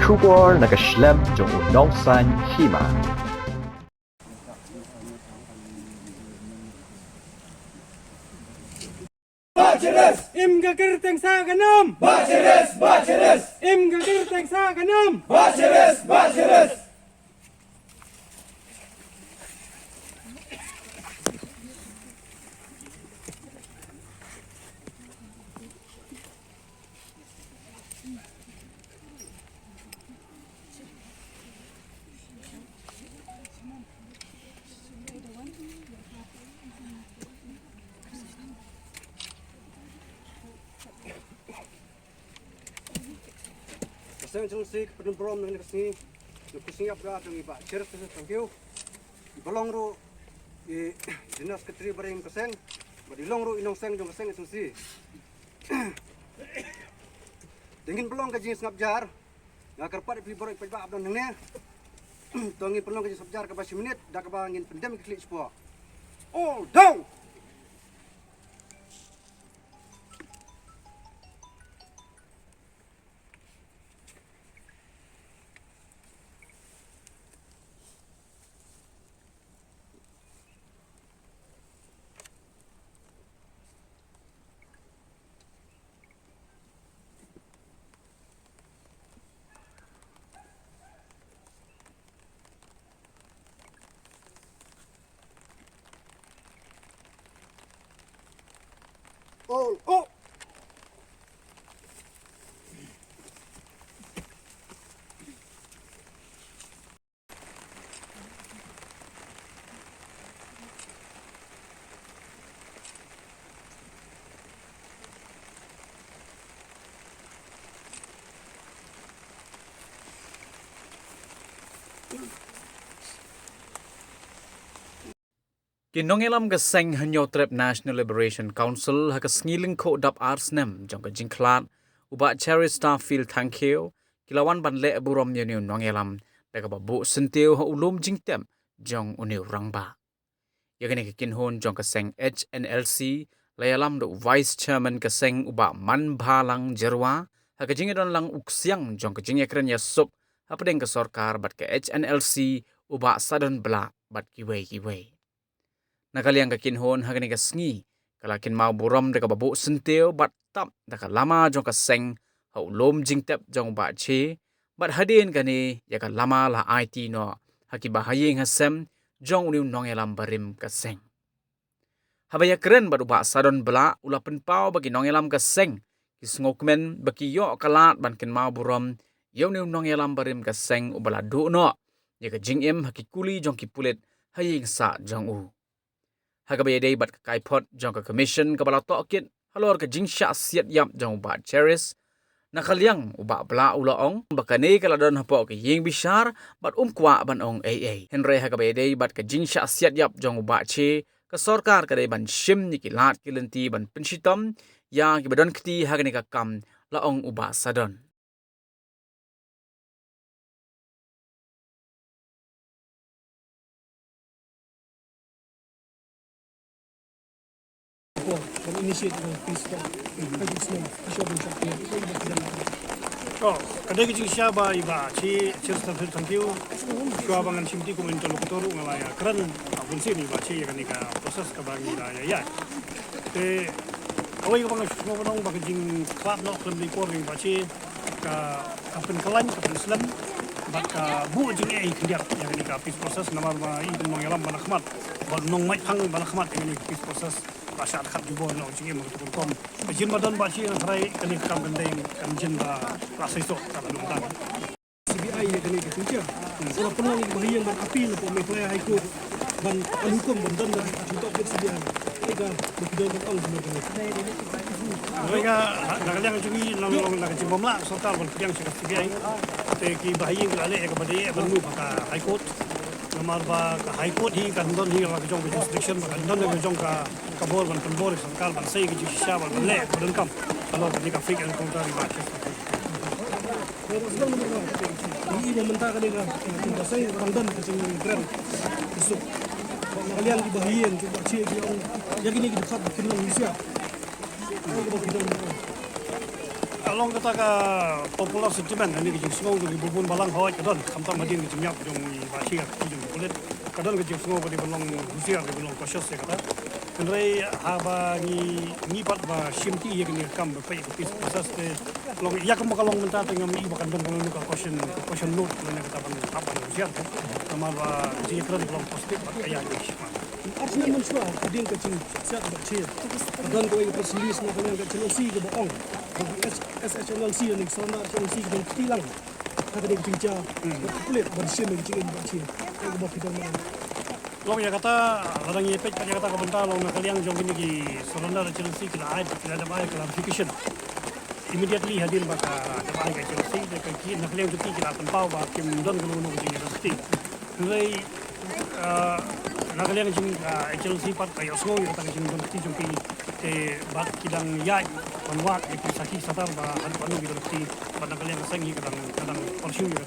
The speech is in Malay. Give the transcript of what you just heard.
Shubor na kashlem jong unong san hima. Bacheres! Imgagir tengsa ganam! Bacheres! Bacheres! Imgagir tengsa ganam! Bacheres! Bacheres! Saya sik pen brom nang kesini. Kesini apa tu ni Pak? Cheers thank you. Balong ro dinas ketri bareng keseng. Badilong ro inong seng jong keseng susi. Dingin belong ka jing ngapjar. Ngakar pat pi borok pa abdan nang ne. Tongi pelong ka jing ngapjar ka 20 minit dak ka bangin pendem klik spo. All down. All oh. Kinongelam gaseng hanyo trep National Liberation Council ha kasngiling ko dap arsnem jong ka jingklat uba Cherry Starfield thank you kilawan banle burom yenu nongelam daga babu senteu ha ulum jingtem jong uniu rangba yagane kinhon jong kaseng HNLC layalam do Vice Chairman kaseng uba manbalang jerwa ha kajingedon lang uksyang jong ka jingekren yasuk ha pedeng ka sarkar bat ka HNLC uba sadon bla bat kiwei nakaliang kakinhon hagani kasngi kalakin mau buram deka babu senteu bat tap deka lama jong kaseng ha ulom jingtep jong ba che bat hadin kani yaka lama la IT no haki bahayeng hasem jong uniu nongelam barim kaseng habaya keren bat uba sadon bela ula penpau bagi nongelam kaseng kisngokmen baki yo kalat ban kin mau buram yo uniu nongelam barim kaseng ubala du no yaka jingem haki kuli jong kipulet hayeng sa jong u Hagabe day bat kai pot jong ka commission ka bala tokit halor ka jingsha siat yap jong ba cheris nakaliang uba bla ulaong bakane kala don hapo ka ying bishar bat kwa ban ong AA henry hagabe day bat ka jingsha siat yap jong ba che ka sarkar ka day ban shim ni kilat kilenti ban penshitom yang ki badon kti hagani ka kam laong uba sadon Kami initiate ng peace talk. Oh, kada kicing siapa iba ci cerita thank you. Kau abangan simti ko interlokutor ngalaya keren abun sini iba ci kan ika proses ka bangi ya. Te awai ko bangang semua orang bagajing klub no klub di kor iba ci ka kapen kalan kapen slam baka bu jing kerja yang ini ka peace proses nama ma itu mengalam banakmat bal nong mai hang banakmat ini peace proses Pasal kat juga nak cakap mengenai kom. Jin badan baci yang terai kali kam bendeng kam jin ba rasa itu kalau lupa. CBI ni kini kerja. Kalau pernah ni bahagian berapil untuk meklaya high court dan hukum bandan dari untuk CBI. Mereka berpidana dengan orang sebenarnya. Mereka nak kalian curi nong nak cimbom lah serta berpidana dengan CBI. Tapi bahagian kalau ada kepada dia bermu pada high court. Namar ba ka high court hi kan don hi ka jong jurisdiction kan don ka jong ka kabor ban kabor sarkar ban sei ki shisha ban le ban kam kalau ka fik and contrary ba Ini meminta kanila kung saya orang dan kasi grand so kalian di bahagian coba cek yang ini dekat dengan Indonesia. Ayo kita kalau kata ka popular sentiment ini ke jengsungo ke bubun balang hawai kadon kamtam hadin ke jemyak jong bashi ke jong kulit kadon ke jengsungo ke belong Rusia ke belong cautious ya kata kenrai haba ni pat ba shimti ye ni kam ba pai ke pisas te long ya kam kalong menta tengam i bakan dong kalau ka caution note ne kata ban apa Rusia nama ba ji kran belong positif ba kaya ni Arsenal mencuba kadang kecil siap baca. Dan kau yang perselis nak kalian kat Chelsea ke bohong. SHLC ni selama Chelsea ke tilang. Kata dia kecil kulit bersih ni kecil baca. Kau bawa kita mana? Long ya kata orang ye pej kata komentar long nak kalian jong ini ki selama Chelsea kita ada banyak clarification. Immediately hadir baka ada banyak Chelsea dekat nak kalian cuti kita tempau ba kim don kalau nak jadi cuti. Mulai nakalian jing Chelsea pat kayo so yung tang jing don ti jumpi bat kidang yai banwat di sakit satar ba anu gitu ti bat nakalian sangi kadang kalsium gitu